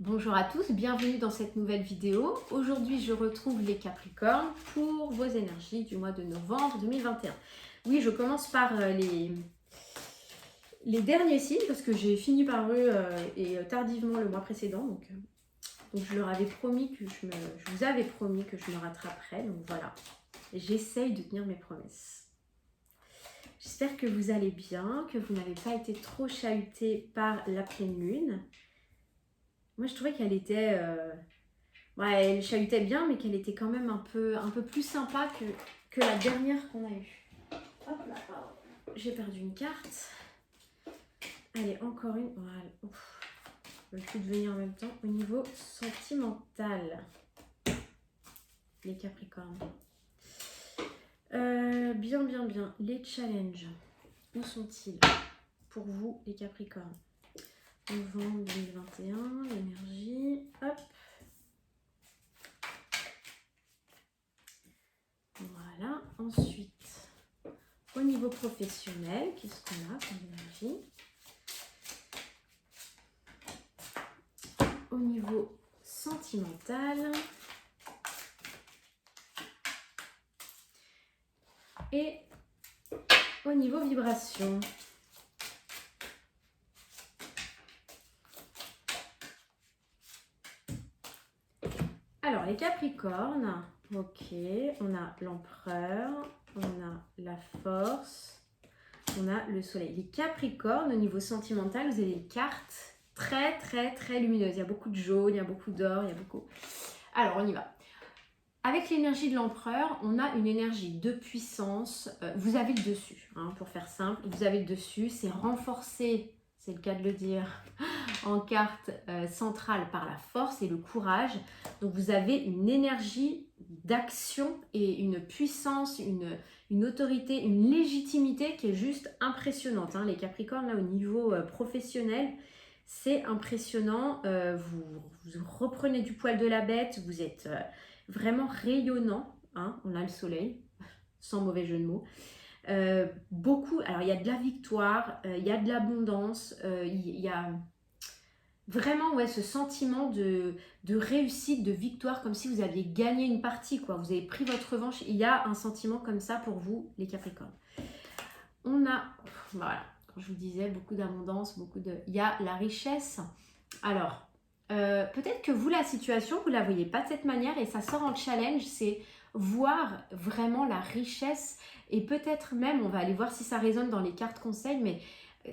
Bonjour à tous, bienvenue dans cette nouvelle vidéo. Aujourd'hui, je retrouve les Capricornes pour vos énergies du mois de novembre 2021. Oui, je commence par les derniers signes parce que j'ai fini par eux tardivement le mois précédent. Donc je leur avais promis que je vous avais promis que je me rattraperais. Donc voilà, j'essaye de tenir mes promesses. J'espère que vous allez bien, que vous n'avez pas été trop chahuté par la pleine lune. Moi, je trouvais qu'elle était... ouais, elle chahutait bien, mais qu'elle était quand même un peu plus sympa que la dernière qu'on a eue. Hop là, pardon. J'ai perdu une carte. Allez, encore une. Voilà. Ouf. Je vais tout devenir en même temps. Au niveau sentimental, les Capricornes. Bien. Les challenges. Où sont-ils pour vous, les Capricornes? Novembre 2021, l'énergie. Hop. Voilà. Ensuite, au niveau professionnel, qu'est-ce qu'on a comme énergie? Au niveau sentimental et au niveau vibration. Alors, les Capricornes, ok, on a l'empereur, on a la force, on a le soleil. Les Capricornes, au niveau sentimental, vous avez des cartes très lumineuses. Il y a beaucoup de jaune, il y a beaucoup d'or, il y a beaucoup... Alors, on y va. Avec l'énergie de l'empereur, on a une énergie de puissance. Vous avez le dessus, hein, pour faire simple. Vous avez le dessus, c'est renforcé, c'est le cas de le dire, en carte centrale par la force et le courage. Donc vous avez une énergie d'action et une puissance, une autorité, une légitimité qui est juste impressionnante. Hein. Les Capricornes, là, au niveau professionnel, c'est impressionnant. Vous reprenez du poil de la bête, vous êtes vraiment rayonnant. Hein. On a le soleil, sans mauvais jeu de mots. Beaucoup, alors il y a de la victoire, il y a de l'abondance, il y a vraiment ce sentiment de réussite, de victoire, comme si vous aviez gagné une partie, quoi. Vous avez pris votre revanche. Il y a un sentiment comme ça pour vous, les Capricornes. On a, voilà, quand je vous disais, beaucoup d'abondance, il y a la richesse. Alors, peut-être que vous, la situation, vous ne la voyez pas de cette manière et ça sort en challenge, c'est voir vraiment la richesse et peut-être même, on va aller voir si ça résonne dans les cartes conseils, mais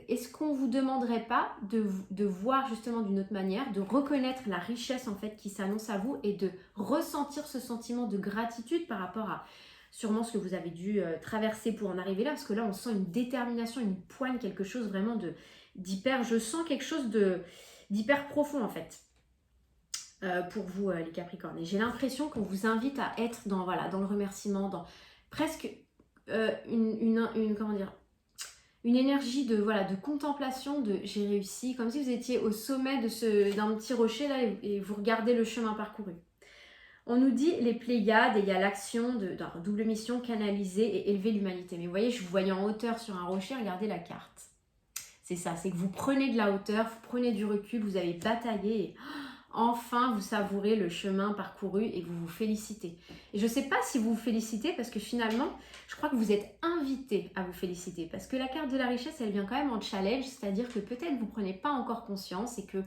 est-ce qu'on ne vous demanderait pas de voir justement d'une autre manière, de reconnaître la richesse en fait qui s'annonce à vous et de ressentir ce sentiment de gratitude par rapport à sûrement ce que vous avez dû traverser pour en arriver là, parce que là on sent une détermination, une poigne, quelque chose vraiment d'hyper, je sens quelque chose d'hyper profond en fait. Pour vous les Capricornes. Et j'ai l'impression qu'on vous invite à être dans le remerciement, dans presque une énergie de contemplation, de j'ai réussi, comme si vous étiez au sommet d'un petit rocher là et vous regardez le chemin parcouru. On nous dit les Pléiades et il y a l'action de double mission, canaliser et élever l'humanité. Mais vous voyez, je vous voyais en hauteur sur un rocher, regardez la carte. C'est ça, c'est que vous prenez de la hauteur, vous prenez du recul, vous avez bataillé et enfin vous savourez le chemin parcouru et vous vous félicitez. Et je ne sais pas si vous vous félicitez parce que finalement, je crois que vous êtes invité à vous féliciter parce que la carte de la richesse, elle vient quand même en challenge, c'est-à-dire que peut-être vous ne prenez pas encore conscience et que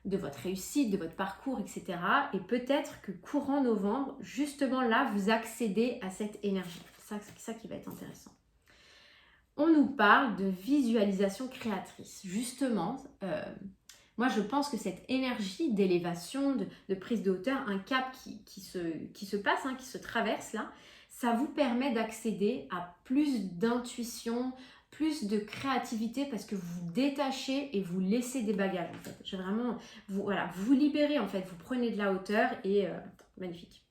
de votre réussite, de votre parcours, etc. Et peut-être que courant novembre, justement là, vous accédez à cette énergie. C'est ça qui va être intéressant. On nous parle de visualisation créatrice. Justement, moi, je pense que cette énergie d'élévation, de prise de hauteur, un cap qui se passe, hein, qui se traverse là, ça vous permet d'accéder à plus d'intuition, plus de créativité parce que vous vous détachez et vous laissez des bagages en fait. J'ai vraiment, vous libérez en fait, vous prenez de la hauteur et magnifique.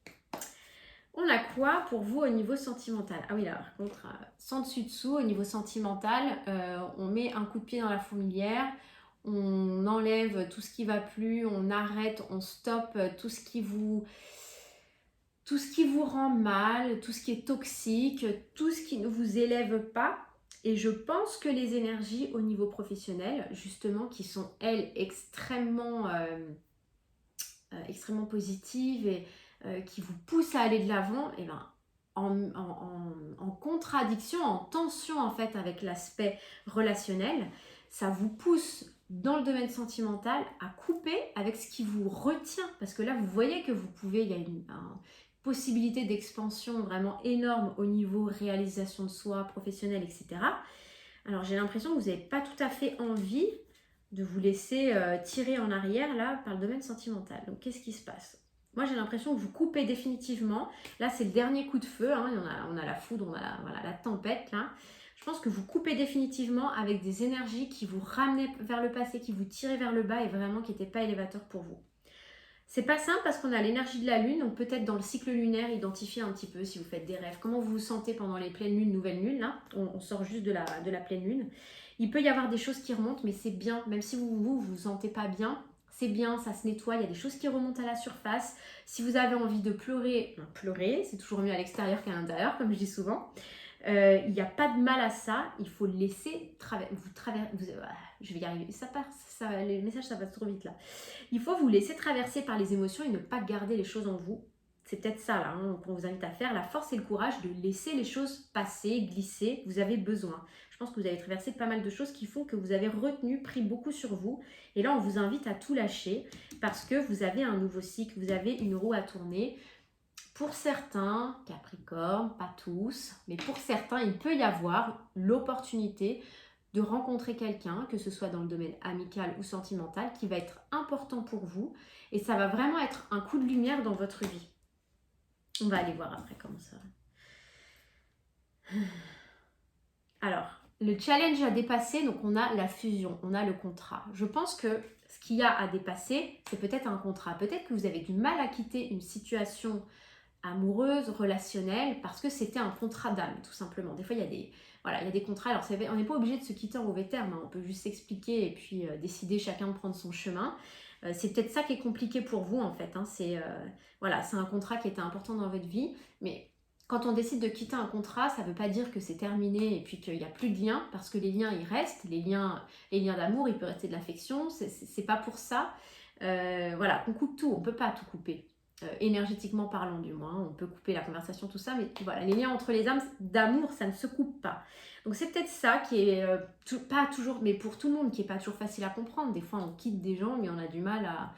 On a quoi pour vous au niveau sentimental? Ah oui, là, par contre, sans dessus-dessous, au niveau sentimental, on met un coup de pied dans la fourmilière, on enlève tout ce qui va plus, on arrête, on stoppe tout ce qui vous rend mal, tout ce qui est toxique, tout ce qui ne vous élève pas. Et je pense que les énergies au niveau professionnel, justement, qui sont, elles, extrêmement extrêmement positive et qui vous pousse à aller de l'avant, et ben, en contradiction, en tension en fait avec l'aspect relationnel, ça vous pousse dans le domaine sentimental à couper avec ce qui vous retient. Parce que là, vous voyez que vous pouvez, il y a une possibilité d'expansion vraiment énorme au niveau réalisation de soi, professionnelle, etc. Alors j'ai l'impression que vous n'avez pas tout à fait envie de vous laisser tirer en arrière là par le domaine sentimental. Donc qu'est-ce qui se passe? Moi j'ai l'impression que vous coupez définitivement. Là c'est le dernier coup de feu, hein. On a la foudre, on a voilà, la tempête là. Je pense que vous coupez définitivement avec des énergies qui vous ramenaient vers le passé, qui vous tiraient vers le bas et vraiment qui n'étaient pas élévateurs pour vous. C'est pas simple parce qu'on a l'énergie de la lune, donc peut-être dans le cycle lunaire, identifier un petit peu si vous faites des rêves, comment vous vous sentez pendant les pleines lunes, nouvelles lunes, là, on sort juste de la pleine lune. Il peut y avoir des choses qui remontent, mais c'est bien, même si vous sentez pas bien, c'est bien, ça se nettoie, il y a des choses qui remontent à la surface. Si vous avez envie de pleurer, c'est toujours mieux à l'extérieur qu'à l'intérieur, comme je dis souvent. Il n'y a pas de mal à ça, il faut laisser je vais y arriver, les messages ça passe trop vite là. Il faut vous laisser traverser par les émotions et ne pas garder les choses en vous. C'est peut-être ça là qu'on vous invite à faire, la force et le courage de laisser les choses passer, glisser, vous avez besoin. Je pense que vous avez traversé pas mal de choses qui font que vous avez retenu, pris beaucoup sur vous. Et là on vous invite à tout lâcher parce que vous avez un nouveau cycle, vous avez une roue à tourner. Pour certains, Capricorne, pas tous, mais pour certains, il peut y avoir l'opportunité de rencontrer quelqu'un, que ce soit dans le domaine amical ou sentimental, qui va être important pour vous. Et ça va vraiment être un coup de lumière dans votre vie. On va aller voir après comment ça va. Alors, le challenge à dépasser, donc on a la fusion, on a le contrat. Je pense que ce qu'il y a à dépasser, c'est peut-être un contrat. Peut-être que vous avez du mal à quitter une situation amoureuse, relationnelle, parce que c'était un contrat d'âme, tout simplement. Des fois, il y a des contrats. Alors, on n'est pas obligé de se quitter en mauvais termes, hein. On peut juste s'expliquer et puis décider chacun de prendre son chemin. C'est peut-être ça qui est compliqué pour vous, en fait, hein. C'est un contrat qui était important dans votre vie, mais quand on décide de quitter un contrat, ça ne veut pas dire que c'est terminé et puis qu'il n'y a plus de liens, parce que les liens, ils restent. Les liens d'amour, il peut rester de l'affection. C'est pas pour ça. On coupe tout. On ne peut pas tout couper. Énergétiquement parlant du moins, on peut couper la conversation, tout ça, mais voilà, les liens entre les âmes d'amour, ça ne se coupe pas. Donc c'est peut-être ça qui est pas toujours, mais pour tout le monde, qui est pas toujours facile à comprendre. Des fois on quitte des gens, mais on a du mal à...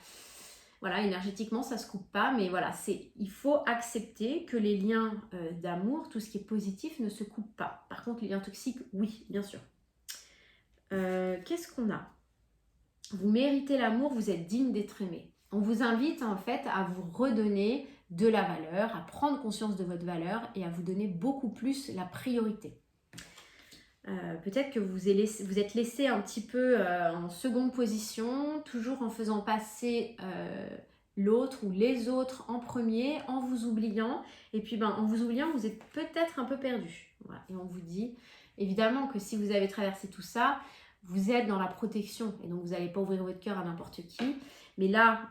Voilà, énergétiquement ça se coupe pas, mais voilà, il faut accepter que les liens d'amour, tout ce qui est positif, ne se coupe pas. Par contre, les liens toxiques, oui, bien sûr. Qu'est-ce qu'on a? Vous méritez l'amour, vous êtes digne d'être aimé. On vous invite en fait à vous redonner de la valeur, à prendre conscience de votre valeur et à vous donner beaucoup plus la priorité. Peut-être que vous êtes laissé un petit peu en seconde position, toujours en faisant passer l'autre ou les autres en premier, en vous oubliant. Et puis en vous oubliant, vous êtes peut-être un peu perdu. Voilà. Et on vous dit évidemment que si vous avez traversé tout ça, vous êtes dans la protection et donc vous n'allez pas ouvrir votre cœur à n'importe qui. Mais là,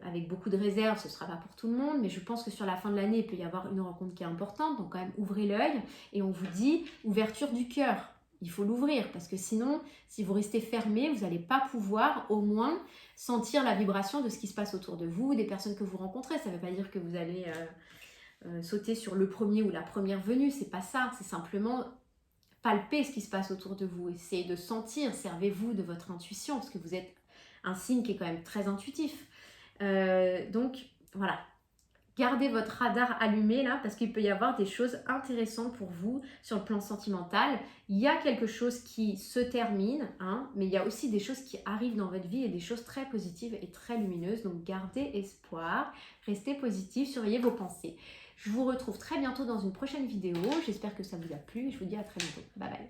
avec beaucoup de réserve, ce ne sera pas pour tout le monde, mais je pense que sur la fin de l'année, il peut y avoir une rencontre qui est importante, donc quand même ouvrez l'œil et on vous dit ouverture du cœur. Il faut l'ouvrir parce que sinon, si vous restez fermé, vous n'allez pas pouvoir au moins sentir la vibration de ce qui se passe autour de vous, des personnes que vous rencontrez. Ça ne veut pas dire que vous allez sauter sur le premier ou la première venue, c'est pas ça, c'est simplement palper ce qui se passe autour de vous, essayez de sentir, servez-vous de votre intuition parce que vous êtes un signe qui est quand même très intuitif. Donc voilà, gardez votre radar allumé là parce qu'il peut y avoir des choses intéressantes pour vous sur le plan sentimental. Il y a quelque chose qui se termine, hein, mais il y a aussi des choses qui arrivent dans votre vie et des choses très positives et très lumineuses. Donc gardez espoir, restez positif, surveillez vos pensées. Je vous retrouve très bientôt dans une prochaine vidéo. J'espère que ça vous a plu et je vous dis à très bientôt. Bye bye.